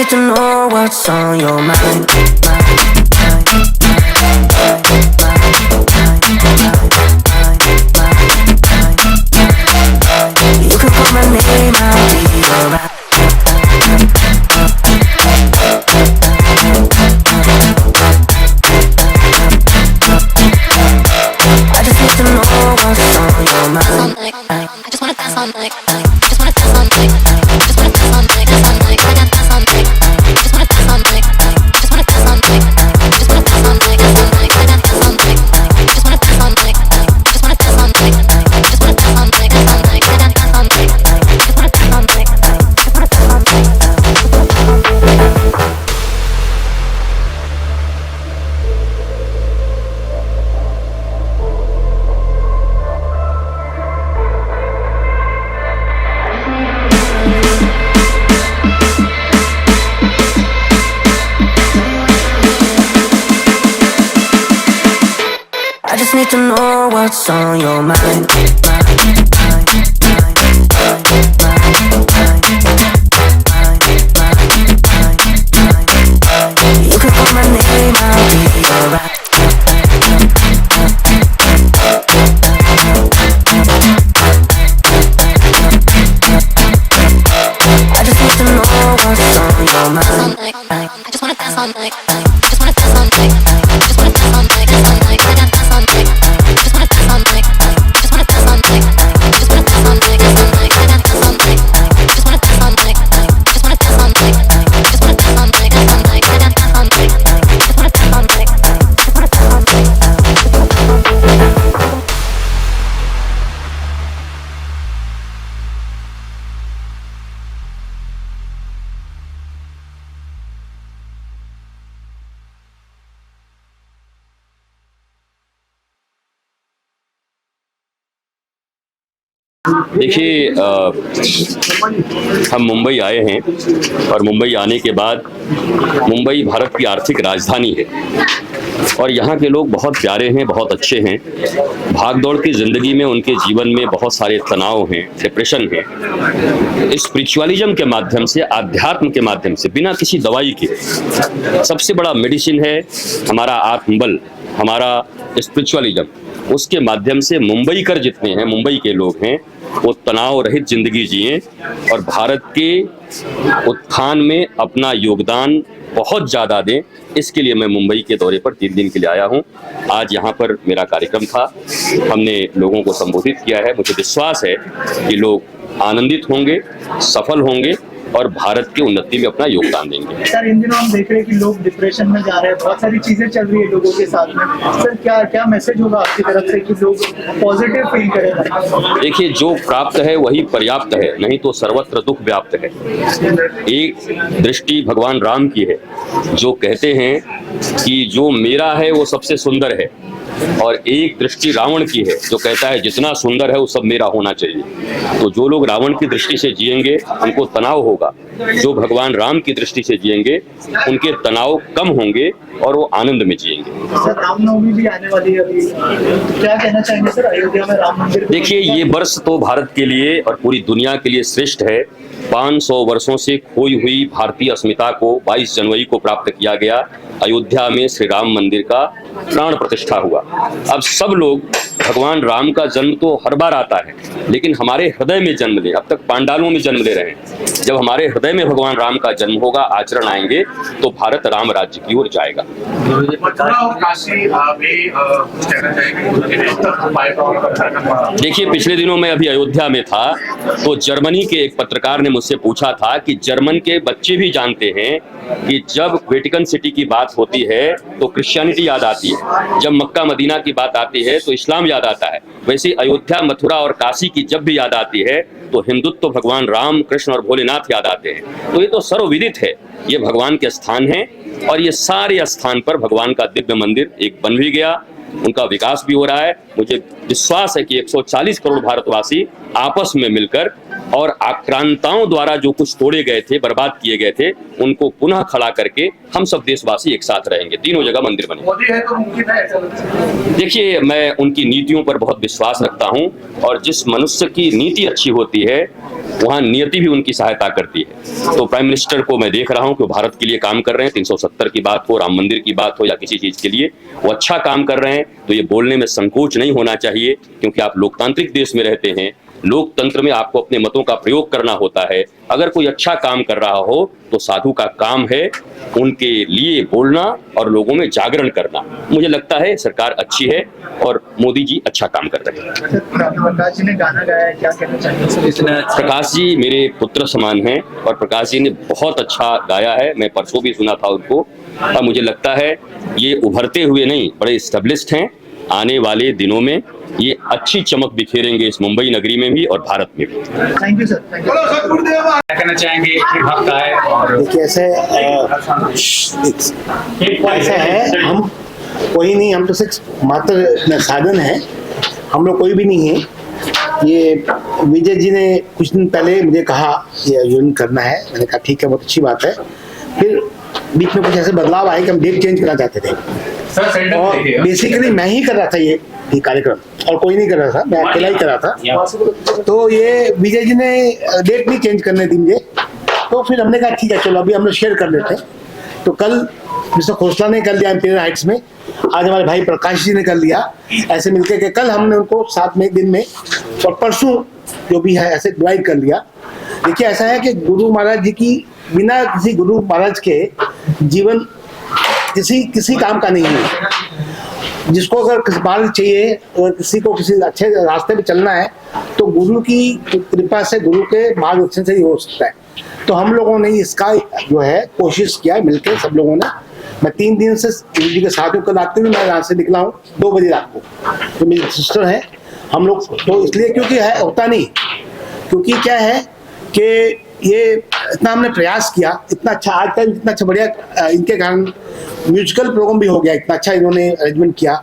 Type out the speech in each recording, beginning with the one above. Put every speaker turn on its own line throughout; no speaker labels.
need to know what's on your mind. You can call my name, I'll be alright. I just need to know what's on your mind.
I just wanna dance all night. Just wanna dance all night. Just wanna dance all night. Dance all night. I got dance all night. Just wanna dance all night. Just wanna dance all night. Just wanna dance all night. Dance all night. I got dance all night. Just wanna dance all night. Just wanna dance all night. Just wanna dance all night. Dance all night. I got dance all night. Just wanna dance all night. Just wanna dance all night.
I just need to know what's on your mind. You can call my name, I'll be alright. I just need to know what's on your mind.
I just wanna dance all night. Just wanna dance all night. Just wanna dance all night. Dance all night. I got dance all night. Just wanna dance all night. Just wanna dance all night. Just wanna dance all night. Dance all night. I got dance all night. Just wanna dance all night. Just wanna dance all night. Just wanna dance all night. Dance all night. I got dance all night. Just wanna dance all night. Just wanna dance all night.
देखिए, हम मुंबई आए हैं और मुंबई आने के बाद मुंबई भारत की आर्थिक राजधानी है और यहाँ के लोग बहुत प्यारे हैं, बहुत अच्छे हैं। भागदौड़ की ज़िंदगी में उनके जीवन में बहुत सारे तनाव हैं, डिप्रेशन है। स्पिरिचुअलिज्म के माध्यम से, आध्यात्म के माध्यम से, बिना किसी दवाई के, सबसे बड़ा मेडिसिन है हमारा आत्मबल, हमारा स्पिरिचुअलिज्म। उसके माध्यम से मुंबईकर जितने हैं, मुंबई के लोग हैं, वो तनाव रहित जिंदगी जिएं और भारत के उत्थान में अपना योगदान बहुत ज़्यादा दें। इसके लिए मैं मुंबई के दौरे पर 3 दिन के लिए आया हूं। आज यहाँ पर मेरा कार्यक्रम था, हमने लोगों को संबोधित किया है। मुझे विश्वास है कि लोग आनंदित होंगे, सफल होंगे और भारत की उन्नति में अपना योगदान देंगे।
सर, इन दिनों हम देख रहे हैं कि लोग डिप्रेशन में जा रहे हैं, बहुत सारी चीजें चल रही है लोगों के साथ में। सर, क्या मैसेज होगा आपकी तरफ से कि लोग पॉजिटिव फील करें?
देखिए, जो प्राप्त है वही पर्याप्त है, नहीं तो सर्वत्र दुख व्याप्त है। एक दृष्टि भगवान राम की है, जो कहते हैं कि जो मेरा है वो सबसे सुंदर है, और एक दृष्टि रावण की है, जो कहता है जितना सुंदर है वो सब मेरा होना चाहिए। तो जो लोग रावण की दृष्टि से जिएंगे उनको तनाव होगा, जो भगवान राम की दृष्टि से जिएंगे उनके तनाव कम होंगे और वो आनंद में जिएंगे।
सर, रामनवमी भी आने वाली है अभी, क्या कहना चाहेंगे सर अयोध्या में राम मंदिर?
देखिए, ये वर्ष तो भारत के लिए और पूरी दुनिया के लिए श्रेष्ठ है। 500 वर्षों से खोई हुई भारतीय अस्मिता को 22 जनवरी को प्राप्त किया गया। अयोध्या में श्री राम मंदिर का प्राण प्रतिष्ठा हुआ। अब सब लोग, भगवान राम का जन्म तो हर बार आता है, लेकिन हमारे हृदय में जन्म ले। अब तक पांडालों में जन्म ले रहे हैं, जब हमारे हृदय में भगवान राम का जन्म होगा, आचरण आएंगे, तो भारत राम राज्य की ओर जाएगा। देखिए, पिछले दिनों मैं अभी अयोध्या में था, तो जर्मनी के एक पत्रकार ने मुझसे पूछा था कि जर्मन के बच्चे भी जानते हैं कि जब वेटिकन सिटी की बात होती है तो क्रिश्चियनिटी याद आती है, जब मक्का मदीना की बात आती है तो इस्लाम याद आता है। वैसे अयोध्या, मथुरा और काशी की जब भी याद आती है तो हिंदुत्व, भगवान राम, कृष्ण और भोलेनाथ याद आते हैं। तो ये तो सर्वविदित है, ये भगवान के स्थान हैं और ये सारे स्थान पर भगवान का दिव्य मंदिर एक बन भी गया, उनका विकास भी हो रहा है। मुझे विश्वास है कि 140 करोड़ भारतवासी आपस में मिलकर और आक्रांताओं द्वारा जो कुछ तोड़े गए थे, बर्बाद किए गए थे, उनको पुनः खड़ा करके हम सब देशवासी एक साथ रहेंगे। तीनों जगह मंदिर बने।
मोदी है तो मुमकिन है ऐसा लगता है?
देखिए, मैं उनकी नीतियों पर बहुत विश्वास रखता हूं और जिस मनुष्य की नीति अच्छी होती है वहां नियति भी उनकी सहायता करती है। तो प्राइम मिनिस्टर को मैं देख रहा हूं कि वो भारत के लिए काम कर रहे हैं। 370 की बात हो, राम मंदिर की बात हो या किसी चीज के लिए, वो अच्छा काम कर रहे हैं। तो ये बोलने में संकोच नहीं होना चाहिए, क्योंकि आप लोकतांत्रिक देश में रहते हैं। लोकतंत्र में आपको अपने मतों का प्रयोग करना होता है। अगर कोई अच्छा काम कर रहा हो तो साधु का काम है उनके लिए बोलना और लोगों में जागरण करना। मुझे लगता है सरकार अच्छी है और मोदी जी अच्छा काम कर रहे हैं।
प्रकाश जी ने गाना गाया है, क्या कहना चाहिए?
प्रकाश जी मेरे पुत्र समान हैं और प्रकाश जी ने बहुत अच्छा गाया है। मैं परसों भी सुना था उनको और मुझे लगता है ये उभरते हुए नहीं, बड़े एस्टेब्लिश्ड हैं। आने वाले दिनों में ये अच्छी चमक बिखेरेंगे इस मुंबई नगरी में भी और भारत में भी।
Thank you sir. Thank you.
क्या कहना चाहेंगे? एक हफ्ता है और
देखिए ऐसा है, हम कोई नहीं, हम तो सिर्फ मात्र साधन है, हम लोग कोई भी नहीं है। ये विजय जी ने कुछ दिन पहले मुझे कहा ये आयोजन करना है, मैंने कहा ठीक है, बहुत अच्छी बात है। फिर बीच में कुछ ऐसे बदलाव आए कि हम डेट चेंज करना चाहते थे और बेसिकली मैं ही कर रहा था ये कार्यक्रम और कोई नहीं कर रहा था, मैं अकेला ही कर रहा था। तो ये विजय जी ने डेट नहीं चेंज करने दी मुझे, तो फिर हमने कहा ठीक है चलो अभी हम लोग शेयर कर लेते हैं। तो कल मिस्टर खोसला ने कर लिया इंपीरियल हाइट्स में, आज हमारे भाई प्रकाश जी ने कर लिया। ऐसे मिलकर के कल हमने उनको साथ में दिन में और परसों जो भी है ऐसे डिवाइड कर लिया। देखिए ऐसा है कि गुरु महाराज जी की बिना किसी गुरु महाराज के जीवन किसी काम का नहीं है। जिसको अगर किसी मार्ग चाहिए और किसी को किसी अच्छे रास्ते पे चलना है तो गुरु की कृपा से, गुरु के मार्गदर्शन से ही हो सकता है। तो हम लोगों ने इसका जो है कोशिश किया मिलकर सब लोगों ने। मैं 3 दिन से गुरु जी के साथ हूँ। कल रात में मैं यहाँ से निकला हूँ 2 बजे रात को। तो मेरी सिस्टर है, हम लोग तो इसलिए क्योंकि है होता नहीं, क्योंकि क्या है कि ये इतना हमने प्रयास किया, इतना अच्छा आज तक इतना अच्छा बढ़िया इनके कारण म्यूजिकल प्रोग्राम भी हो गया, इतना अच्छा इन्होंने अरेंजमेंट किया।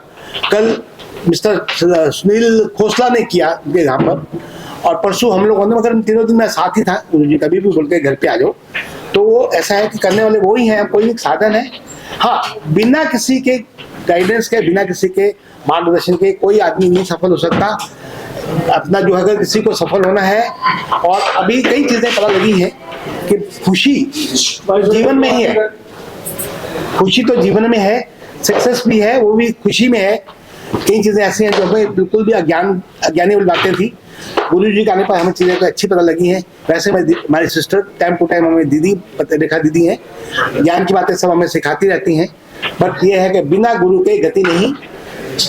कल मिस्टर सुनील खोसला ने किया इनके यहाँ पर और परसों हम लोगों ने, मगर तीनों दिन मैं साथ ही था। गुरु जी कभी भी बोलते घर पे आ जाओ। तो वो ऐसा है कि करने वाले वो ही हैं, कोई एक साधन है। हाँ, बिना किसी के गाइडेंस के, बिना किसी के मार्गदर्शन के कोई आदमी नहीं सफल हो सकता। अपना जो अगर किसी को सफल होना है, और अभी कई चीजें पता लगी हैं कि खुशी जीवन में ही है, खुशी तो जीवन में है, सक्सेस भी है, वो भी खुशी में है। कई चीजें ऐसी हैं जो हमें बिल्कुल भी अज्ञानी बातें थी, गुरु जी के आने पर हमें चीजें तो अच्छी पता लगी हैं। वैसे हमारी सिस्टर टाइम टू टाइम हमें दीदी रेखा दीदी हैं, ज्ञान की बातें सब हमें सिखाती रहती हैं। बट ये है कि बिना गुरु के गति नहीं,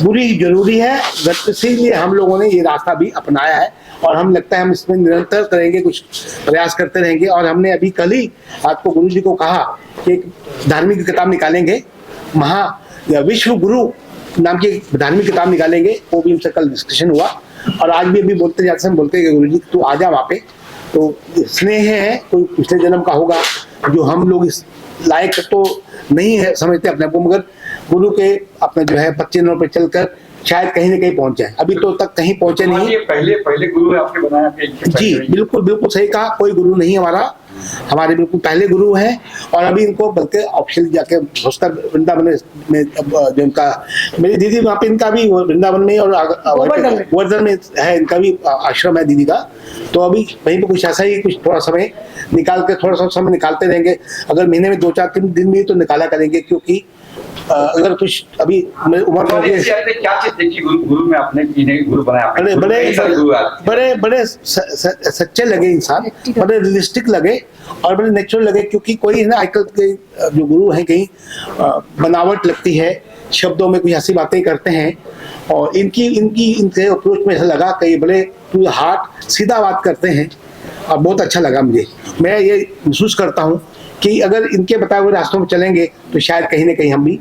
बुरी जरूरी है, इसीलिए हम लोगों ने ये रास्ता भी अपनाया है और हम लगता है हम इसमें निरंतर करेंगे, कुछ प्रयास करते रहेंगे। और हमने अभी कल ही आपको गुरु जी को कहा कि एक धार्मिक किताब निकालेंगे, विश्व गुरु नाम की धार्मिक किताब निकालेंगे। वो भी हमसे कल डिस्कशन हुआ और आज भी अभी बोलते जाते हम बोलते हैं कि गुरु जी तू आ जा वहाँ पे। तो स्नेह है, कोई पिछले जन्म का होगा जो हम लोग इस लायक तो नहीं है समझते अपने को, मगर गुरु के अपने जो है 25 पे चलकर शायद कहीं ना कहीं पहुंच जाए। अभी तो तक कहीं पहुंचे नहीं।
पहले गुरु आपने बनाया
जी, बिल्कुल सही कहा, कोई गुरु नहीं हमारे बिल्कुल पहले गुरु हैं। और अभी इनको बल्कि ऑफिशियल जाके घुसकर वृंदावन में जो इनका, मेरी दीदी वहाँ पे, इनका भी वृंदावन में और गोवर्धन में है, इनका भी आश्रम है दीदी का। तो अभी वहीं पे कुछ ऐसा ही कुछ थोड़ा समय निकाल के, थोड़ा सा समय निकालते रहेंगे। अगर महीने में 2-4 दिन भी तो निकाला करेंगे, क्योंकि अगर कुछ अभी उम्र
क्या चीज देखी गुरु में आपने, गुरु बनाया?
बड़े सच्चे लगे इंसान, बड़े रियलिस्टिक लगे और बड़े नेचुरल लगे। क्योंकि कोई है ना आजकल के जो गुरु हैं कहीं बनावट लगती है, शब्दों में कुछ ऐसी बातें करते हैं और इनके अप्रोच में ऐसा लगा कि बड़े टू हार्ट सीधा बात करते हैं और बहुत अच्छा लगा मुझे। मैं ये महसूस करता हूँ कि अगर इनके बताए हुए रास्तों में चलेंगे तो शायद कहीं ना कहीं हम भी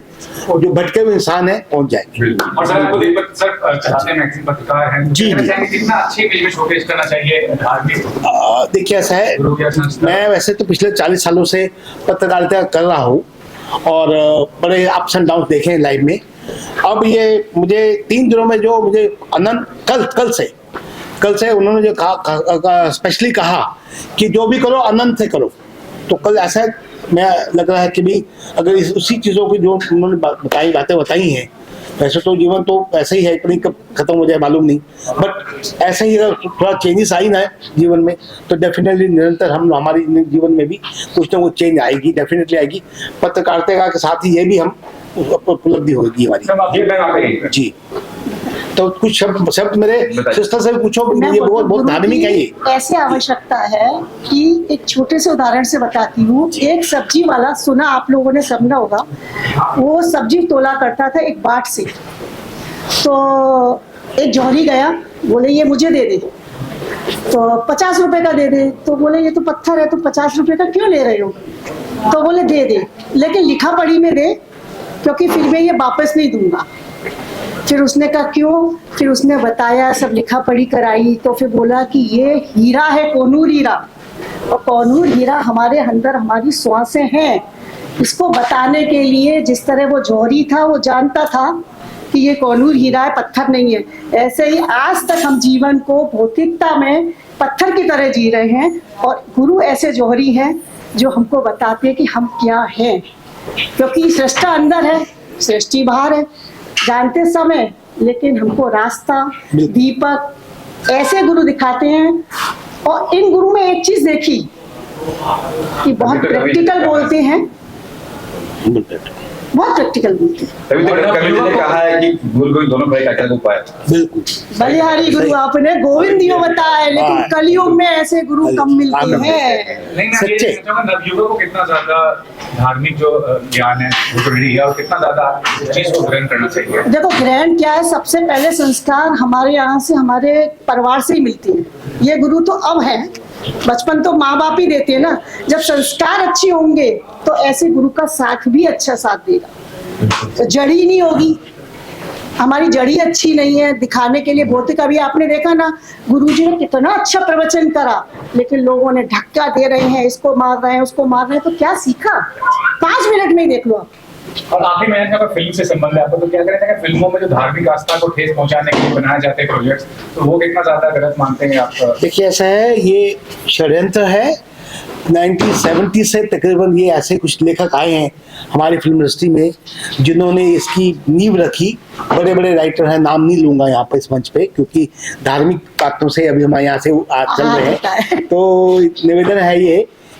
जो भटके हुए इंसान है पहुंच जाएंगे।
और सर आपको मैगजीन पत्रकार हैं,
जी
कितना अच्छी इमेज में शोकेस करना चाहिए धार्मिक?
देखिए ऐसा है, मैं वैसे तो पिछले 40 सालों से पत्रकारिता कर रहा हूँ और बड़े अप्स एंड डाउन देखे हैं लाइफ में। अब ये मुझे 3 दिनों में जो मुझे अनंत कल से उन्होंने जो कहा स्पेशली कहा कि जो भी करो अनंत से करो, तो कल ऐसा मैं लग रहा है कि भी अगर उसी चीज़ों की जो उन्होंने बातें बताई हैं, वैसे तो जीवन तो ऐसे ही है, इतनी कब खत्म हो जाए मालूम नहीं, बट ऐसे ही अगर थोड़ा चेंजेस आई ना जीवन में तो डेफिनेटली निरंतर हम हमारी जीवन में भी कुछ ना कुछ चेंज आएगी, डेफिनेटली आएगी। पत्रकारिता के साथ ही ये भी हम उपलब्धि होगी हमारी जी। तो कुछ शब्द मेरे सिस्टर से पूछो, ये बहुत धार्मिक है। ये
ऐसे आवश्यकता है कि एक छोटे से उदाहरण से बताती हूँ। एक सब्जी वाला, सुना आप लोगों ने, समझा होगा, वो सब्जी तोला करता था एक बाट से। तो एक जौहरी गया, बोले ये मुझे दे दे, तो 50 रुपए का दे दे। तो बोले ये तो पत्थर है, तो 50 रुपए का क्यों ले रहे हो? तो बोले दे दे, लेकिन लिखा पढ़ी में दे, क्योंकि फिर मैं ये वापस नहीं दूंगा। फिर उसने कहा क्यों? फिर उसने बताया, सब लिखा पढ़ी कराई, तो फिर बोला कि ये हीरा है, कोनूर हीरा, और कोनूर हीरा हमारे अंदर हमारी श्वासें हैं। इसको बताने के लिए जिस तरह वो जौहरी था, वो जानता था कि ये कोनूर हीरा है, पत्थर नहीं है। ऐसे ही आज तक हम जीवन को भौतिकता में पत्थर की तरह जी रहे हैं, और गुरु ऐसे जौहरी हैं जो हमको बताते हैं कि हम क्या हैं, क्योंकि सृष्टा अंदर है, सृष्टि बाहर है, जानते समय, लेकिन हमको रास्ता, दीपक ऐसे गुरु दिखाते हैं। और इन गुरु में एक चीज देखी कि बहुत प्रैक्टिकल बोलते हैं, बहुत प्रैक्टिकल बोलते हैं।
तभी तो कबीर जी ने कहा है कि भूल कोई दोनों भाई का उपाय।
बिल्कुल
बलिहारी गुरु आपने गोविंद जी बताया, लेकिन कलयुग में ऐसे गुरु कम मिलते हैं।
सच्चे
नवयुवकों को कितना ज्यादा धार्मिक जो ज्ञान है वो जरूरी है, और कितना ज्यादा इस चीज को ग्रहण करना चाहिए?
देखो ग्रहण क्या है, सबसे पहले संस्कार हमारे यहाँ से, हमारे परिवार से ही मिलती है। ये गुरु तो अब है, बचपन तो माँ बाप ही देते हैं ना। जब संस्कार अच्छे होंगे तो ऐसे गुरु का साथ भी अच्छा साथ देगा, तो जड़ी नहीं होगी। हमारी जड़ी अच्छी नहीं है दिखाने के लिए। भौतिक अभी आपने देखा ना, गुरुजी ने कितना अच्छा प्रवचन करा, लेकिन लोगों ने धक्का दे रहे हैं, इसको मार रहे हैं, उसको मार रहे हैं, तो क्या सीखा? 5 मिनट में ही देख लो आप।
और आखिरी में अगर फिल्म से संबंध है आपको, तो क्या कहते हैं फिल्मों में जो धार्मिक आस्था को ठेस पहुंचाने के लिए बनाए जाते हैं प्रोजेक्ट्स, तो वो कितना ज्यादा गलत मानते हैं आप?
देखिए ऐसा है, ये षड्यंत्र है। 1970 से तकरीबन ये ऐसे कुछ लेखक आए हैं हमारी फिल्म इंडस्ट्री में जिन्होंने इसकी नींव रखी। बड़े बड़े राइटर हैं, नाम नहीं लूंगा यहाँ पर इस मंच पे, क्योंकि धार्मिक बातों से अभी हम यहाँ से चल रहे हैं। तो निवेदन है ये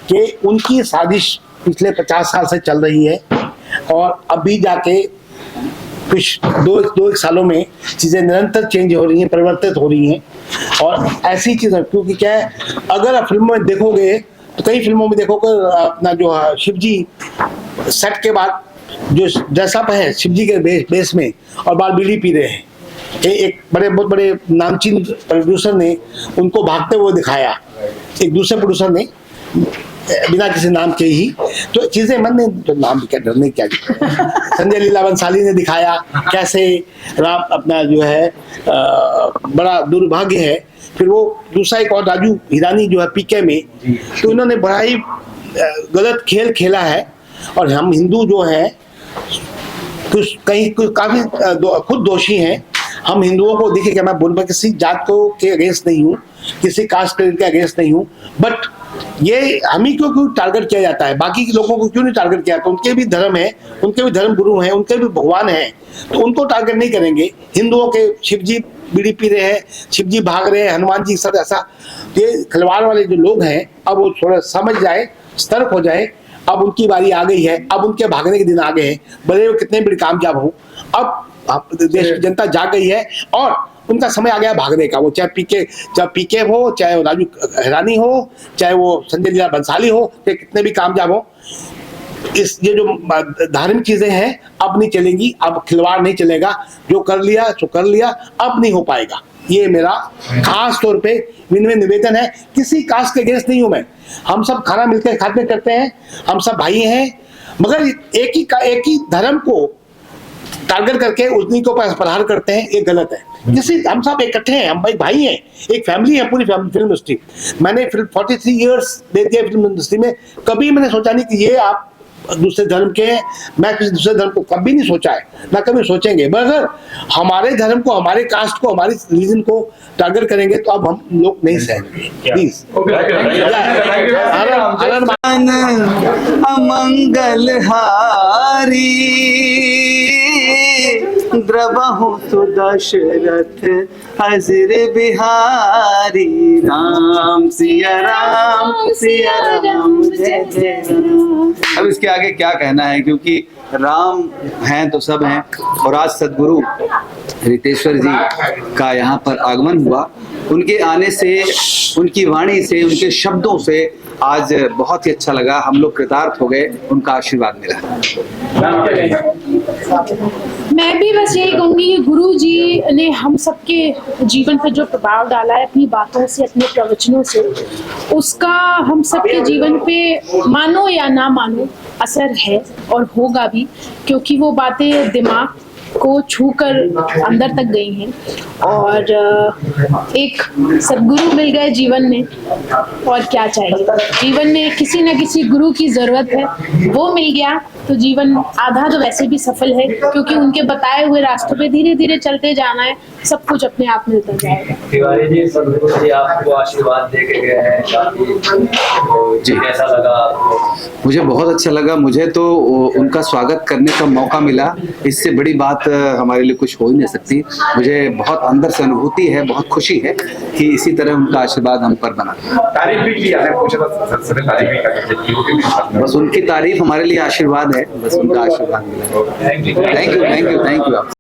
कि उनकी साजिश पिछले 50 साल से चल रही है, और अभी जाके कुछ दो एक सालों में चीज़ें निरंतर चेंज हो रही हैं, परिवर्तित हो रही हैं। और ऐसी चीज़ें, क्योंकि क्या है, अगर आप फिल्मों में देखोगे तो कई फिल्मों में देखोगे अपना जो शिव जी सेट के बाद जो ड्रेसअप है शिव जी के बेस में, और बाल बीड़ी पी रहे हैं। एक बहुत बड़े नामचीन प्रोड्यूसर ने उनको भागते हुए दिखाया, एक दूसरे प्रोड्यूसर ने बिना किसी नाम के ही, तो चीजें मन में तो नाम क्या डरने क्या संजय लीला बंसाली ने दिखाया कैसे राम अपना जो है बड़ा दुर्भाग्य है। फिर वो दूसरा एक और राजू हिरानी जो है पीके में, तो उन्होंने बड़ा ही गलत खेल खेला है। और हम हिंदू जो है कुछ काफी खुद दोषी हैं। हम हिंदुओं को देखिए कि मैं बोलूँगा किसी जात को के अगेंस्ट नहीं हूँ, किसी कास्ट के अगेंस्ट नहीं हूँ, बट ये हम ही क्यों टारगेट किया जाता है, बाकी के लोगों को क्यों नहीं टारगेट किया? तो उनके भी धर्म है, उनके भी धर्म गुरु हैं, उनके भी भगवान हैं, तो उनको टारगेट नहीं करेंगे। हिंदुओं के शिव जी बीड़ी पी रहे हैं, शिव जी भाग रहे हैं, हनुमान जी सब ऐसा, ये खिलवाड़ वाले जो लोग हैं अब वो थोड़ा समझ जाए, सतर्क हो जाए। अब उनकी बारी आ गई है, अब उनके भागने के दिन आ गए हैं, भले वो कितने भी कामयाब हो। अब देश की जनता जाग गई है और उनका समय आ गया भागने का। वो चाहे पीके हो, चाहे वो राजू हिरानी हो, चाहे वो संजय लीला बंसाली हो, चाहे कितने भी कामयाब हो, ये जो धार्मिक चीजें हैं अब नहीं चलेंगी, अब खिलवाड़ नहीं चलेगा। जो कर लिया सो कर लिया, अब नहीं हो पाएगा। ये मेरा खास तौर पे विनम्र निवेदन है। किसी कास्ट के अगेंस्ट नहीं हूं मैं, हम सब खाना मिलकर खाते करते हैं, हम सब भाई हैं, मगर एक ही धर्म को टारगेट करके उन्हीं को प्रहार करते हैं, ये गलत है। किसी हम सब इकट्ठे हैं, हम भाई हैं, एक फैमिली है पूरी फिल्म इंडस्ट्री। मैंने 43 ईयर्स दे दिए फिल्म इंडस्ट्री में, कभी मैंने सोचा नहीं कि ये आप दूसरे धर्म के हैं, मैं किसी दूसरे धर्म को कभी नहीं सोचा है, ना कभी सोचेंगे। मगर हमारे धर्म को, हमारे कास्ट को, हमारी रिलीजन को टारगेट करेंगे तो अब हम लोग नहीं सहेंगे प्लीज।
अमंगल हारी द्रवहु सुदशरथ हजर बिहारी राम सिया राम जय जय राम। अब इसके आगे क्या कहना है, क्योंकि राम हैं तो सब हैं। और आज सदगुरु रितेश्वर जी का यहाँ पर आगमन हुआ, उनके आने से, उनकी वाणी से, उनके शब्दों से आज बहुत ही अच्छा लगा। हम लोग कृतार्थ हो गए, उनका आशीर्वाद मिला।
मैं भी बस यही कहूंगी कि गुरु जी ने हम सबके जीवन पर जो प्रभाव डाला है अपनी बातों से, अपने प्रवचनों से, उसका हम सबके जीवन पे मानो या ना मानो असर है और होगा भी, क्योंकि वो बातें दिमाग को छूकर अंदर तक गई हैं। और एक सदगुरु मिल गए जीवन में, और क्या चाहिए। जीवन में किसी न किसी गुरु की जरूरत है, वो मिल गया तो जीवन आधा तो वैसे भी सफल है, क्योंकि उनके बताए हुए रास्तों पे धीरे धीरे चलते जाना है, सब कुछ अपने आप मिलता जाएगा।
तिवारी जी, सदगुरु जी आपको आशीर्वाद दे के गए हैं जी, कैसा लगा आपको?
मुझे बहुत अच्छा लगा। मुझे तो उनका स्वागत करने का मौका मिला, इससे बड़ी बात हमारे लिए कुछ हो ही नहीं सकती। मुझे बहुत अंदर से अनुभूति है, बहुत खुशी है कि इसी तरह उनका आशीर्वाद हम पर बना।
तारीफ भी की आपने, पूछा था सबसे तारीफ भी कर,
बस उनकी तारीफ हमारे लिए आशीर्वाद है, बस उनका आशीर्वाद मिला। Thank you.